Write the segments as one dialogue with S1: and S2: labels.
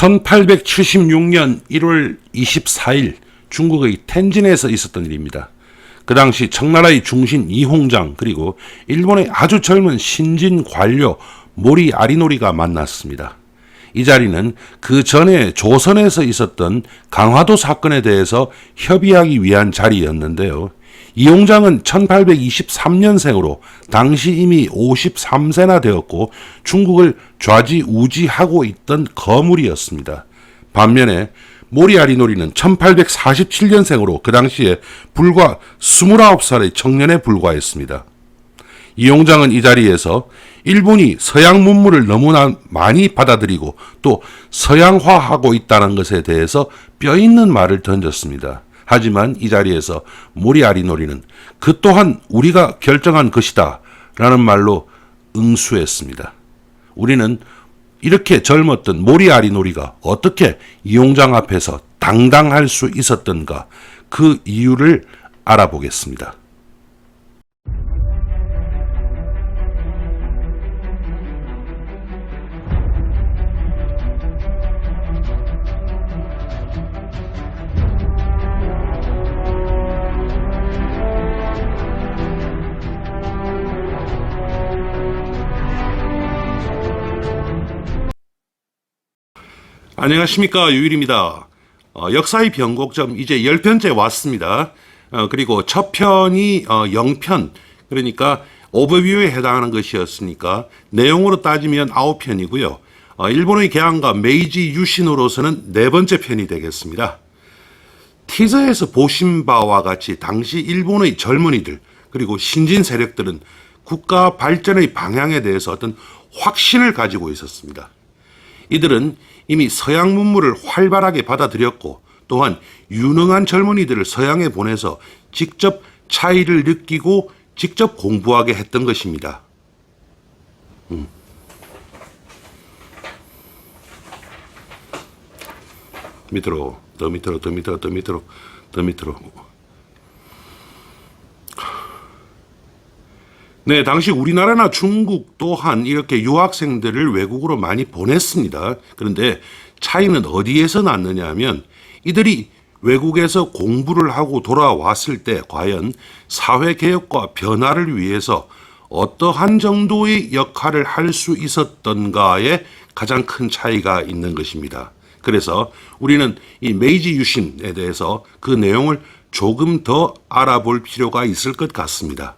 S1: 1876년 1월 24일 중국의 텐진에서 있었던 일입니다. 그 당시 청나라의 중신 이홍장 그리고 일본의 아주 젊은 신진 관료 모리 아리노리가 만났습니다. 이 자리는 그 전에 조선에서 있었던 강화도 사건에 대해서 협의하기 위한 자리였는데요. 이홍장은 1823년생으로 당시 이미 53세나 되었고 중국을 좌지우지하고 있던 거물이었습니다. 반면에 모리 아리노리는 1847년생으로 그 당시에 불과 29살의 청년에 불과했습니다. 이홍장은 이 자리에서 일본이 서양 문물을 너무나 많이 받아들이고 또 서양화하고 있다는 것에 대해서 뼈있는 말을 던졌습니다. 하지만 이 자리에서 모리 아리노리는 그 또한 우리가 결정한 것이다 라는 말로 응수했습니다. 우리는 이렇게 젊었던 모리 아리노리가 어떻게 이홍장 앞에서 당당할 수 있었던가 그 이유를 알아보겠습니다. 안녕하십니까, 유일입니다. 역사의 변곡점 이제 10편째 왔습니다. 그리고 첫 편이 0편, 그러니까 오버뷰에 해당하는 것이었으니까 내용으로 따지면 9편이고요. 일본의 개항과 메이지 유신으로서는 4번째 편이 되겠습니다. 티저에서 보신 바와 같이 당시 일본의 젊은이들 그리고 신진 세력들은 국가 발전의 방향에 대해서 어떤 확신을 가지고 있었습니다. 이들은 이미 서양 문물을 활발하게 받아들였고 또한 유능한 젊은이들을 서양에 보내서 직접 차이를 느끼고 직접 공부하게 했던 것입니다. 밑으로, 더 밑으로, 더 밑으로, 더 밑으로, 더 밑으로. 네, 당시 우리나라나 중국 또한 이렇게 유학생들을 외국으로 많이 보냈습니다. 그런데 차이는 어디에서 났느냐 하면 이들이 외국에서 공부를 하고 돌아왔을 때 과연 사회개혁과 변화를 위해서 어떠한 정도의 역할을 할 수 있었던가에 가장 큰 차이가 있는 것입니다. 그래서 우리는 이 메이지 유신에 대해서 그 내용을 조금 더 알아볼 필요가 있을 것 같습니다.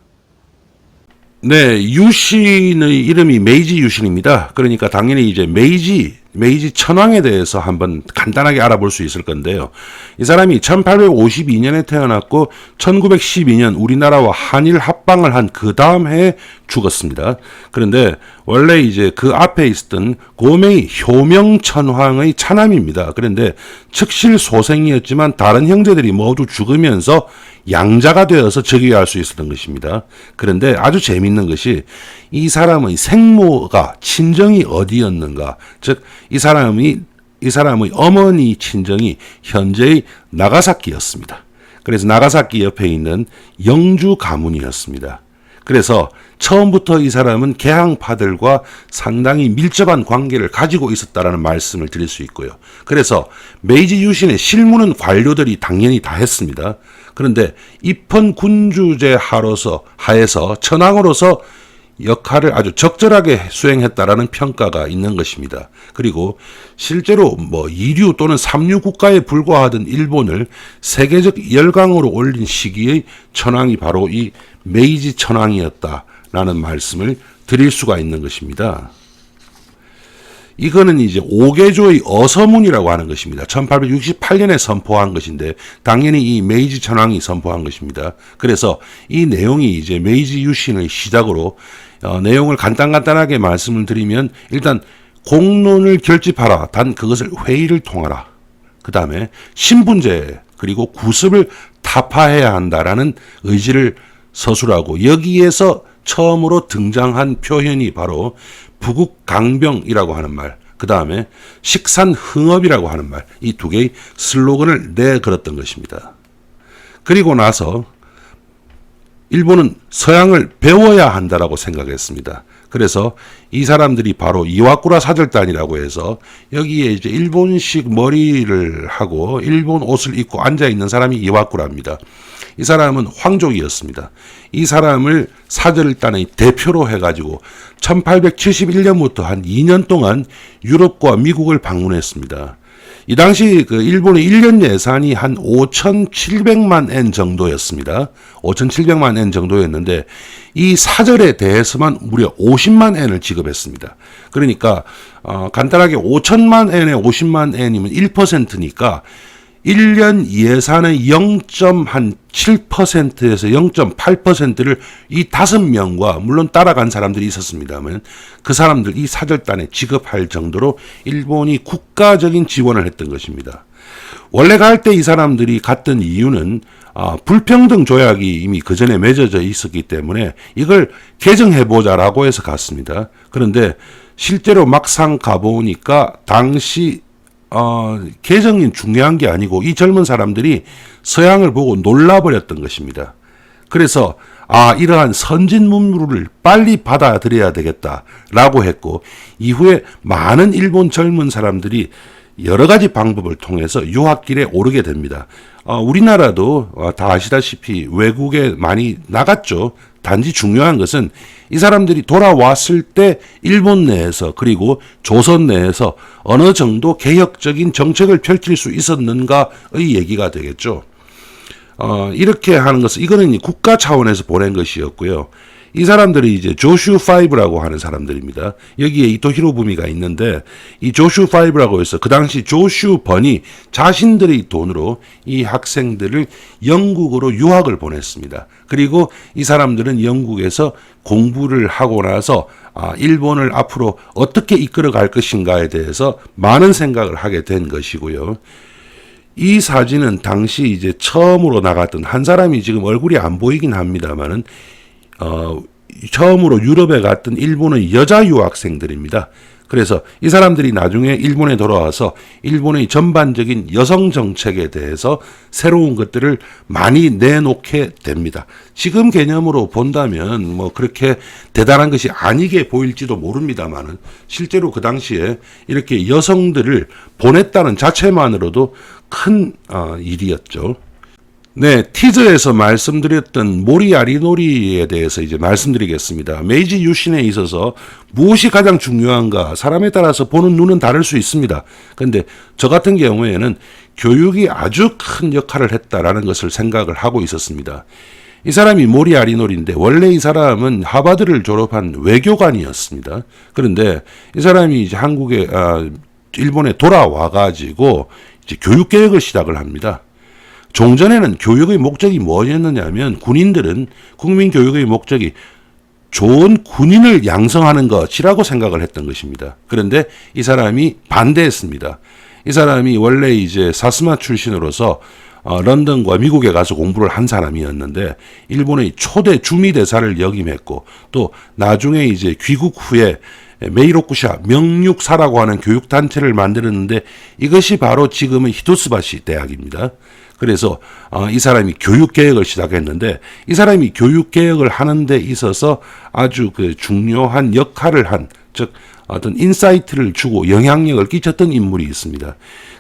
S1: 네, 유신의 이름이 메이지 유신입니다. 그러니까 당연히 이제 메이지 천황에 대해서 한번 간단하게 알아볼 수 있을 건데요. 이 사람이 1852년에 태어났고 1912년 우리나라와 한일 합방을 한 그 다음 해에 죽었습니다. 그런데 원래 이제 그 앞에 있었던 고명이 효명천황의 차남입니다. 그런데 측실소생이었지만 다른 형제들이 모두 죽으면서 양자가 되어서 즉위할 수 있었던 것입니다. 그런데 아주 재미있는 것이 이 사람의 생모가 친정이 어디였는가, 즉 이 사람의 어머니 친정이 현재의 나가사키였습니다. 그래서 나가사키 옆에 있는 영주 가문이었습니다. 그래서 처음부터 이 사람은 개항파들과 상당히 밀접한 관계를 가지고 있었다라는 말씀을 드릴 수 있고요. 그래서 메이지 유신의 실무는 관료들이 당연히 다 했습니다. 그런데 입헌 군주제 하에서 천황으로서 역할을 아주 적절하게 수행했다라는 평가가 있는 것입니다. 그리고 실제로 이류 또는 삼류 국가에 불과하던 일본을 세계적 열강으로 올린 시기의 천황이 바로 이 메이지 천황이었다라는 말씀을 드릴 수가 있는 것입니다. 이거는 이제 오개조의 어서문이라고 하는 것입니다. 1868년에 선포한 것인데 당연히 이 메이지 천황이 선포한 것입니다. 그래서 이 내용이 이제 메이지 유신의 시작으로 내용을 간단하게 말씀을 드리면 일단 공론을 결집하라. 단 그것을 회의를 통하라. 그 다음에 신분제 그리고 구습을 타파해야 한다라는 의지를 서술하고 여기에서 처음으로 등장한 표현이 바로 부국강병이라고 하는 말, 그 다음에 식산흥업이라고 하는 말, 이 두 개의 슬로건을 내걸었던 것입니다. 그리고 나서 일본은 서양을 배워야 한다라고 생각했습니다. 그래서 이 사람들이 바로 이와쿠라 사절단이라고 해서 여기에 이제 일본식 머리를 하고 일본 옷을 입고 앉아 있는 사람이 이와쿠라입니다. 이 사람은 황족이었습니다. 이 사람을 사절단의 대표로 해가지고 1871년부터 한 2년 동안 유럽과 미국을 방문했습니다. 이 당시 그 일본의 1년 예산이 한 5,700만 엔 정도였습니다. 5,700만 엔 정도였는데 이 사절에 대해서만 무려 50만 엔을 지급했습니다. 그러니까 간단하게 5천만 엔에 50만 엔이면 1%니까 1년 예산의 0.7%에서 0.8%를 이 5명과 물론 따라간 사람들이 있었습니다만 그 사람들 이 사절단에 지급할 정도로 일본이 국가적인 지원을 했던 것입니다. 원래 갈 때 이 사람들이 갔던 이유는 불평등 조약이 이미 그 전에 맺어져 있었기 때문에 이걸 개정해보자라고 해서 갔습니다. 그런데 실제로 막상 가보니까 당시 개정이 중요한 게 아니고 이 젊은 사람들이 서양을 보고 놀라버렸던 것입니다. 그래서 이러한 선진 문물을 빨리 받아들여야 되겠다라고 했고 이후에 많은 일본 젊은 사람들이 여러 가지 방법을 통해서 유학길에 오르게 됩니다. 우리나라도 다 아시다시피 외국에 많이 나갔죠. 단지 중요한 것은 이 사람들이 돌아왔을 때 일본 내에서 그리고 조선 내에서 어느 정도 개혁적인 정책을 펼칠 수 있었는가의 얘기가 되겠죠. 이렇게 하는 것은 이거는 국가 차원에서 보낸 것이었고요. 이 사람들이 이제 조슈 5라고 하는 사람들입니다. 여기에 이토 히로부미가 있는데 이 조슈 5라고 해서 그 당시 조슈 번이 자신들의 돈으로 이 학생들을 영국으로 유학을 보냈습니다. 그리고 이 사람들은 영국에서 공부를 하고 나서 일본을 앞으로 어떻게 이끌어 갈 것인가에 대해서 많은 생각을 하게 된 것이고요. 이 사진은 당시 이제 처음으로 나갔던 한 사람이 지금 얼굴이 안 보이긴 합니다만은 처음으로 유럽에 갔던 일본의 여자 유학생들입니다. 그래서 이 사람들이 나중에 일본에 돌아와서 일본의 전반적인 여성 정책에 대해서 새로운 것들을 많이 내놓게 됩니다. 지금 개념으로 본다면 뭐 그렇게 대단한 것이 아니게 보일지도 모릅니다만은 실제로 그 당시에 이렇게 여성들을 보냈다는 자체만으로도 큰 일이었죠. 네, 티저에서 말씀드렸던 모리아리노리에 대해서 이제 말씀드리겠습니다. 메이지 유신에 있어서 무엇이 가장 중요한가 사람에 따라서 보는 눈은 다를 수 있습니다. 그런데 저 같은 경우에는 교육이 아주 큰 역할을 했다라는 것을 생각을 하고 있었습니다. 이 사람이 모리아리노리인데 원래 이 사람은 하버드를 졸업한 외교관이었습니다. 그런데 이 사람이 이제 일본에 돌아와 가지고 이제 교육 개혁을 시작을 합니다. 종전에는 교육의 목적이 뭐였느냐면 군인들은 국민 교육의 목적이 좋은 군인을 양성하는 것이라고 생각을 했던 것입니다. 그런데 이 사람이 반대했습니다. 이 사람이 원래 이제 사스마 출신으로서 런던과 미국에 가서 공부를 한 사람이었는데 일본의 초대 주미 대사를 역임했고 또 나중에 이제 귀국 후에 메이로쿠샤 명육사라고 하는 교육단체를 만들었는데 이것이 바로 지금의 히토스바시 대학입니다. 그래서 이 사람이 교육개혁을 시작했는데 이 사람이 교육개혁을 하는 데 있어서 아주 그 중요한 역할을 한, 즉 어떤 인사이트를 주고 영향력을 끼쳤던 인물이 있습니다.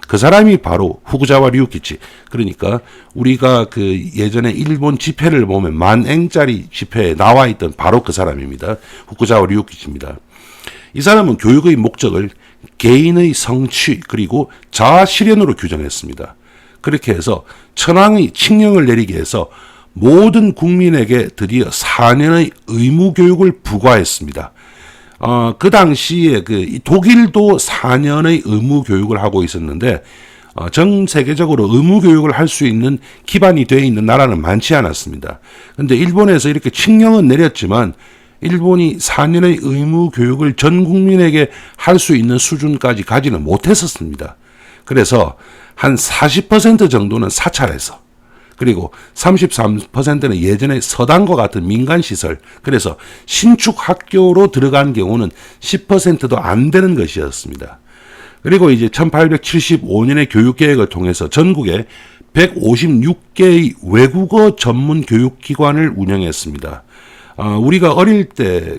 S1: 그 사람이 바로 후쿠자와 류키치. 그러니까 우리가 그 예전에 일본 지폐를 보면 10,000엔짜리 지폐에 나와 있던 바로 그 사람입니다. 후쿠자와 류키치입니다. 이 사람은 교육의 목적을 개인의 성취 그리고 자아 실현으로 규정했습니다. 그렇게 해서 천황의 칙령을 내리게 해서 모든 국민에게 드디어 4년의 의무 교육을 부과했습니다. 그 당시에 독일도 4년의 의무 교육을 하고 있었는데 전 세계적으로 의무 교육을 할 수 있는 기반이 되어 있는 나라는 많지 않았습니다. 그런데 일본에서 이렇게 칙령은 내렸지만 일본이 4년의 의무 교육을 전 국민에게 할 수 있는 수준까지 가지는 못했었습니다. 그래서 한 40% 정도는 사찰에서 그리고 33%는 예전에 서당과 같은 민간시설, 그래서 신축 학교로 들어간 경우는 10%도 안 되는 것이었습니다. 그리고 이제 1875년의 교육계획을 통해서 전국에 156개의 외국어 전문 교육기관을 운영했습니다. 우리가 어릴 때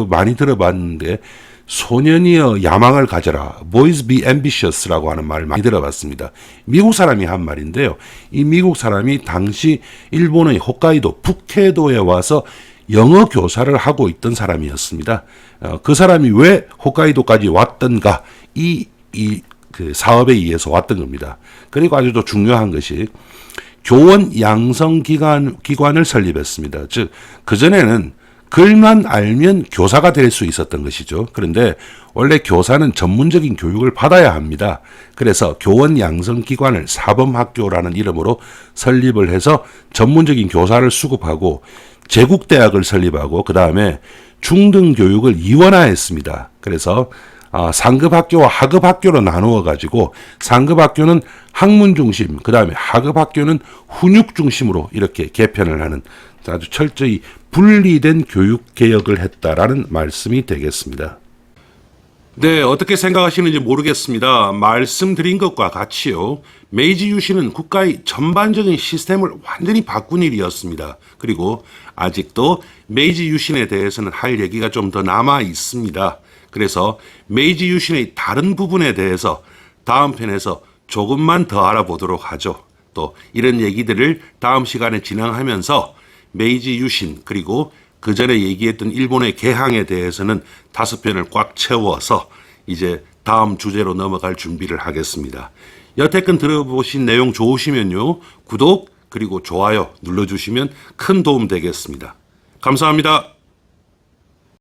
S1: 많이 들어봤는데 소년이여 야망을 가져라. Boys be ambitious라고 하는 말을 많이 들어봤습니다. 미국 사람이 한 말인데요. 이 미국 사람이 당시 일본의 홋카이도 푸케도에 와서 영어 교사를 하고 있던 사람이었습니다. 그 사람이 왜 홋카이도까지 왔던가 그 사업에 의해서 왔던 겁니다. 그리고 아주 또 중요한 것이 교원 양성 기관을 설립했습니다. 즉 그전에는 글만 알면 교사가 될 수 있었던 것이죠. 그런데 원래 교사는 전문적인 교육을 받아야 합니다. 그래서 교원 양성 기관을 사범학교라는 이름으로 설립을 해서 전문적인 교사를 수급하고 제국대학을 설립하고 그 다음에 중등 교육을 이원화했습니다. 그래서 상급학교와 하급학교로 나누어 가지고 상급학교는 학문 중심, 그 다음에 하급학교는 훈육 중심으로 이렇게 개편을 하는 아주 철저히 분리된 교육 개혁을 했다라는 말씀이 되겠습니다. 네, 어떻게 생각하시는지 모르겠습니다. 말씀드린 것과 같이요. 메이지 유신은 국가의 전반적인 시스템을 완전히 바꾼 일이었습니다. 그리고 아직도 메이지 유신에 대해서는 할 얘기가 좀 더 남아 있습니다. 그래서 메이지 유신의 다른 부분에 대해서 다음 편에서 조금만 더 알아보도록 하죠. 또 이런 얘기들을 다음 시간에 진행하면서 메이지 유신 그리고 그 전에 얘기했던 일본의 개항에 대해서는 5편을 꽉 채워서 이제 다음 주제로 넘어갈 준비를 하겠습니다. 여태껏 들어보신 내용 좋으시면요. 구독 그리고 좋아요 눌러주시면 큰 도움 되겠습니다. 감사합니다.